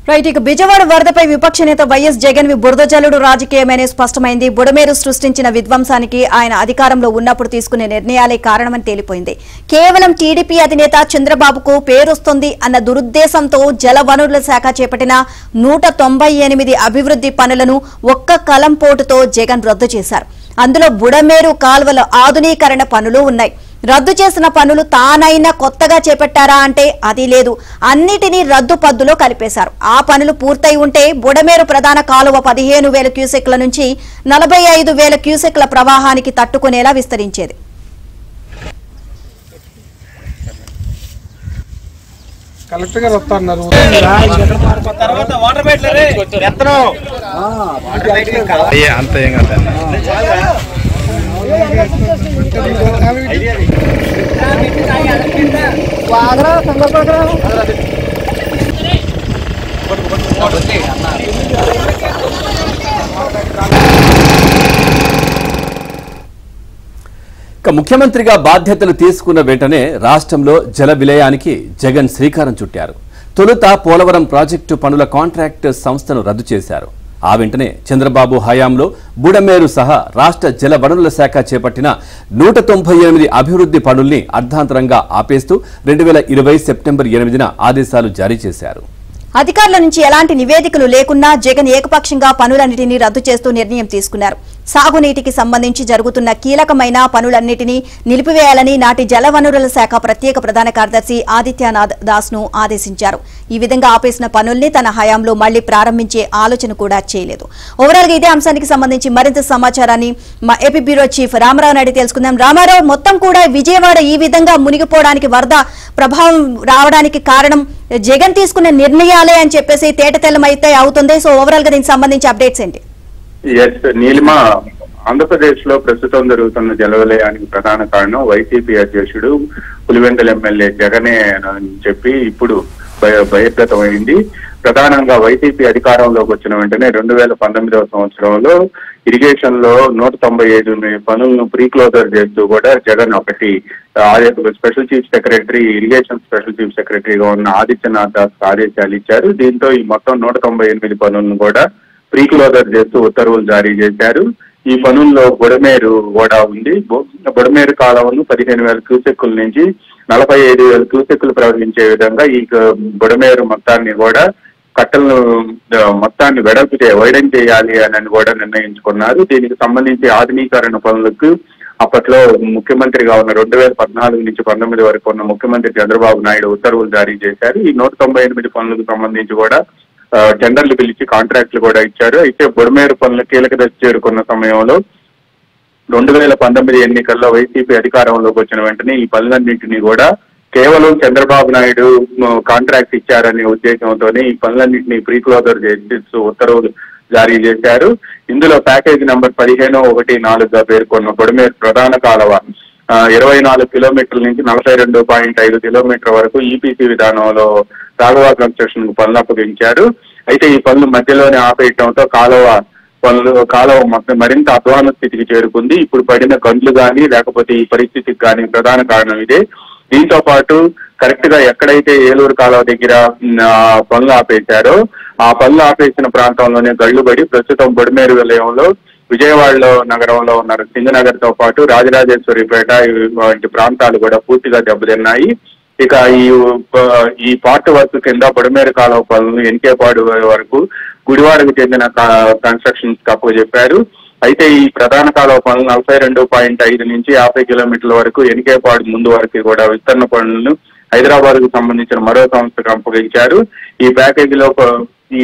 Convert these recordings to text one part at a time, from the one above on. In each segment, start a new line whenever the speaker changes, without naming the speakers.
Right ఇక బిజవాడ వరదపై విపక్ష నేత వైఎస్ జగన్ బురదజల్లుడు రాజకీయమనే స్పష్టమైంది. బుడమేరు సృష్టించిన విధ్వంసానికి ఆయన అధికారంలో ఉన్నప్పుడు తీసుకునే నిర్ణయాలే కారణమని తేలిపోయింది. కేవలం టీడీపీ అధినేత చంద్రబాబుకు పేరొస్తుంది అన్న దురుద్దేశంతో జలవనరుల శాఖ చేపట్టిన 198 అభివృద్ధి పనులను ఒక్క కలంపోటుతో జగన్ రద్దు చేశారు. అందులో బుడమేరు కాల్వల ఆధునీకరణ పనులు ఉన్నాయి. రద్దు చేసిన పనులు తానైనా కొత్తగా చేపట్టారా అంటే అది లేదు. అన్నిటినీ రద్దు పద్దులో కలిపేశారు. ఆ పనులు పూర్తయి ఉంటే బుడమేరు ప్రధాన కాలువ 15,000 క్యూసెక్ల నుంచి 45,000 క్యూసెక్ల ప్రవాహానికి తట్టుకునేలా విస్తరించేది.
ముఖ్యమంత్రిగా బాధ్యతలు తీసుకున్న వెంటనే రాష్ట్రంలో జల విలయానికి జగన్ శ్రీకారం చుట్టారు. తొలుత పోలవరం ప్రాజెక్టు పనుల కాంట్రాక్ట్ సంస్థను రద్దు చేశారు. ఆ వెంటనే చంద్రబాబు హయాంలో బుడమేరు సహా రాష్ట్ర జల వనరుల శాఖ చేపట్టిన 198 అభివృద్ధి పనుల్ని అర్ధాంతరంగా ఆపేస్తూ 2020 సెప్టెంబర్ 8న ఆదేశాలు జారీ చేశారు.
అధికారుల నుంచి ఎలాంటి నివేదికలు లేకున్నా జగన్ ఏకపక్షంగా పనులన్నిటినీ రద్దు చేస్తూ నిర్ణయం తీసుకున్నారు. సాగునీటికి సంబంధించి జరుగుతున్న కీలకమైన పనులన్నిటినీ నిలిపివేయాలని నాటి జలవనరుల శాఖ ప్రత్యేక ప్రధాన కార్యదర్శి ఆదిత్యనాథ్ దాస్ ను ఆదేశించారు. ఈ విధంగా ఆపేసిన పనుల్ని తన హయాంలో మళ్లీ ప్రారంభించే ఆలోచన కూడా చేయలేదు. ఓవరాల్ గా ఇదే అంశానికి సంబంధించి మరింత సమాచారాన్ని మా AP bureau chief Ramarao Naidu తెలుసుకుందాం. రామారావు, మొత్తం కూడా విజయవాడ ఈ విధంగా మునిగిపోవడానికి వరద ప్రభావం రావడానికి కారణం జగన్ తీసుకున్న నిర్ణయాలే అని చెప్పేసి తేటతెల్లమైతే అవుతుంది. సో ఓవరాల్ గా దీనికి సంబంధించి అప్డేట్స్ ఏంటి?
నీలిమ, ఆంధ్రప్రదేశ్ లో ప్రస్తుతం జరుగుతున్న జలవలయానికి ప్రధాన కారణం వైసీపీ అధ్యక్షుడు పులివెందుల ఎమ్మెల్యే జగనే అని చెప్పి ఇప్పుడు బహిర్గతమైంది. ప్రధానంగా వైసీపీ అధికారంలోకి వచ్చిన వెంటనే 2019వ సంవత్సరంలో ఇరిగేషన్ లో 195 పనులను ప్రీక్లోజర్ చేస్తూ కూడా జగన్ ఒకటి special chief secretary, irrigation special chief సెక్రటరీగా ఉన్న ఆదిత్యనాథ్ దాస్ ఆదేశాలు ఇచ్చారు. దీంతో ఈ మొత్తం 198 పనులను కూడా ప్రీక్లోజర్ చేస్తూ ఉత్తర్వులు జారీ చేశారు. ఈ పనుల్లో బుడమేరు కూడా ఉంది. బుడమేరు కాలువను 15,000 క్యూసెక్కుల నుంచి 45,000 క్యూసెక్కులు ప్రవహించే విధంగా ఈ బుడమేరు మొత్తాన్ని కూడా కట్టలను మొత్తాన్ని వైడెన్ చేయాలి అని కూడా నిర్ణయించుకున్నారు. దీనికి సంబంధించి ఆధునీకరణ పనులకు అప్పట్లో ముఖ్యమంత్రిగా ఉన్న 2014 నుంచి 19 వరకు ఉన్న ముఖ్యమంత్రి చంద్రబాబు నాయుడు ఉత్తర్వులు జారీ చేశారు. ఈ 198 పనులకు సంబంధించి కూడా టెండర్లు పిలిచి కాంట్రాక్టులు కూడా ఇచ్చారు. అయితే బుడమేరు పనులు కీలక దశ చేరుకున్న సమయంలో 2019 ఎన్నికల్లో వైసీపీ అధికారంలోకి వచ్చిన వెంటనే ఈ పనులన్నింటినీ కూడా కేవలం చంద్రబాబు నాయుడు కాంట్రాక్ట్ ఇచ్చారనే ఉద్దేశంతోనే ఈ పనులన్నింటినీ ప్రీక్లోజర్ చేస్తూ ఉత్తర్వులు జారీ చేశారు. ఇందులో ప్యాకేజీ నంబర్ 15/14గా పేర్కొన్న బుడమేరు ప్రధాన కాలువ 24 కిలోమీటర్ల నుంచి 42.5 కిలోమీటర్ల వరకు ఈపీసీ విధానంలో రాఘవ కన్స్ట్రక్షన్ కు పనులు అప్పగించారు. అయితే ఈ పనులు మధ్యలోనే ఆపేయడంతో కాలువ మొత్తం మరింత అధ్వాన స్థితికి చేరుకుంది. ఇప్పుడు పడిన గండ్లు కానీ లేకపోతే ఈ పరిస్థితికి కానీ ప్రధాన కారణం ఇదే. దీంతో పాటు కరెక్ట్ గా ఎక్కడైతే ఏలూరు కాలువ దగ్గర పనులు ఆపేశారో ఆ పనులు ఆపేసిన ప్రాంతంలోనే గళ్లుబడి ప్రస్తుతం బుడమేరు విలయంలో విజయవాడలో నగరంలో ఉన్న సింగనగర్ తో పాటు రాజరాజేశ్వరిపేట వంటి ప్రాంతాలు కూడా పూర్తిగా దెబ్బతిన్నాయి. ఇక ఈ పార్ట్ వర్క్ కింద బుడమేరు కాలువ పనులు ఎన్కేపాడు వరకు గుడివాడకు చెందిన కన్స్ట్రక్షన్స్ కి అప్పచెప్పారు. అయితే ఈ ప్రధాన కాలువ పనులు 42.5 నుంచి 50 కిలోమీటర్ల వరకు ఎన్కేపాడు ముందు వరకు కూడా విస్తరణ పనులను హైదరాబాద్ కు సంబంధించిన మరో సంస్థకు అప్పగించారు. ఈ ప్యాకేజీలో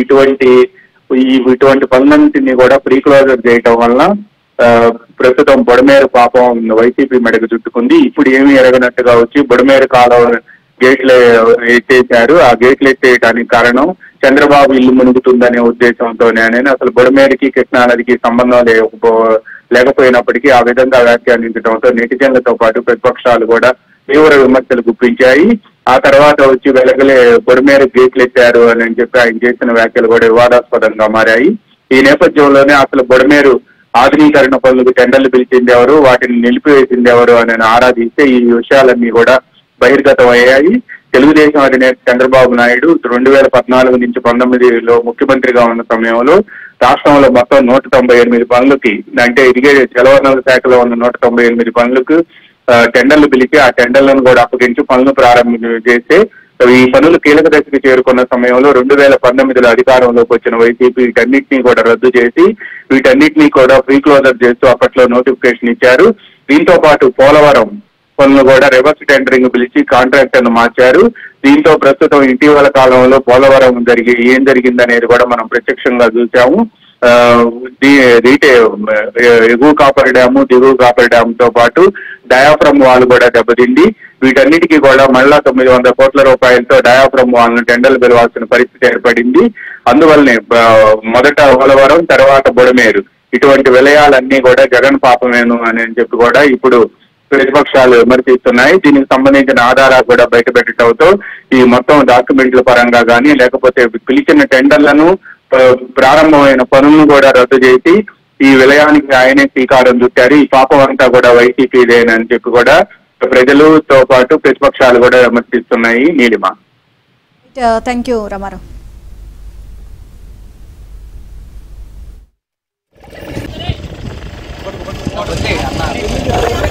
ఇటువంటి పనులన్నింటినీ కూడా ప్రీక్లోజర్ చేయటం వలన ప్రస్తుతం బుడమేరు పాపం వైసీపీ మెడకు చుట్టుకుంది. ఇప్పుడు ఏమీ ఎరగనట్టుగా వచ్చి బుడమేరు కాలువ గేట్లు ఎత్తేశారు. ఆ గేట్లు ఎత్తేయడానికి కారణం చంద్రబాబు ఇల్లు మునుగుతుందనే ఉద్దేశంతోనే. అసలు బుడమేరుకి కృష్ణా నదికి సంబంధం లేకపోయినప్పటికీ ఆ విధంగా వ్యాఖ్యానించడంతో నెటిజన్లతో పాటు ప్రతిపక్షాలు కూడా తీవ్ర విమర్శలు గుప్పించాయి. ఆ తర్వాత వచ్చి వెలగలే బుడమేరు గేట్లు ఎత్తారు అని చెప్పి ఆయన చేసిన వ్యాఖ్యలు కూడా వివాదాస్పదంగా మారాయి. ఈ నేపథ్యంలోనే అసలు బుడమేరు ఆధునీకరణ పనులకు టెండర్లు పిలిచింది ఎవరు, వాటిని నిలిపివేసింది ఎవరు అని ఆరాధిస్తే ఈ విషయాలన్నీ కూడా బహిర్గతం అయ్యాయి. తెలుగుదేశం అధినేత చంద్రబాబు నాయుడు 2014 నుంచి 19లో ముఖ్యమంత్రిగా ఉన్న సమయంలో రాష్ట్రంలో మొత్తం 198 పనులకి, అంటే ఇరిగేషన్ జలవనరుల శాఖలో ఉన్న 198 పనులకు టెండర్లు పిలిచి ఆ టెండర్లను కూడా అప్పగించి పనులు ప్రారంభం చేస్తే ఈ పనులు కీలక దశకు చేరుకున్న సమయంలో 2019లో అధికారంలోకి వచ్చిన వైసీపీ వీటన్నిటినీ కూడా రద్దు చేసి వీటన్నిటినీ కూడా ప్రీ క్లోజర్ చేస్తూ అప్పట్లో నోటిఫికేషన్ ఇచ్చారు. దీంతో పాటు పోలవరం పనులు కూడా రివర్స్ టెండరింగ్ పిలిచి కాంట్రాక్టర్ను మార్చారు. దీంతో ప్రస్తుతం ఇటీవల కాలంలో పోలవరం ఏం జరిగిందనేది కూడా మనం ప్రత్యక్షంగా చూసాము. ఎగువ కాపర్ డ్యాము, దిగువ కాపర్ డ్యామ్ తో పాటు డయాఫ్రమ్ వాల్ కూడా దెబ్బతింది. వీటన్నిటికీ కూడా మళ్ళా 900 కోట్ల రూపాయలతో డయాఫ్రమ్ వాల్ ను టెండర్లు పిలవాల్సిన పరిస్థితి ఏర్పడింది. అందువల్లనే మొదట పోలవరం, తర్వాత బుడమేరు, ఇటువంటి విలయాలన్నీ కూడా జగన్ పాపమేను అని చెప్పి కూడా ఇప్పుడు ప్రతిపక్షాలు విమర్శిస్తున్నాయి. దీనికి సంబంధించిన ఆధారాలు కూడా బయట పెట్టడంతో ఈ మొత్తం డాక్యుమెంట్ల పరంగా కానీ లేకపోతే పిలిచిన టెండర్లను ప్రారంభమైన పనులను కూడా రద్దు చేసి ఈ విలయానికి ఆయనే శ్రీకారం చుట్టారు. ఈ పాపం అంతా కూడా వైసీపీదేనని చెప్పి కూడా ప్రజలతో పాటు ప్రతిపక్షాలు కూడా విమర్శిస్తున్నాయి. నీలిమ.
Thank you Ramarao.
అన్న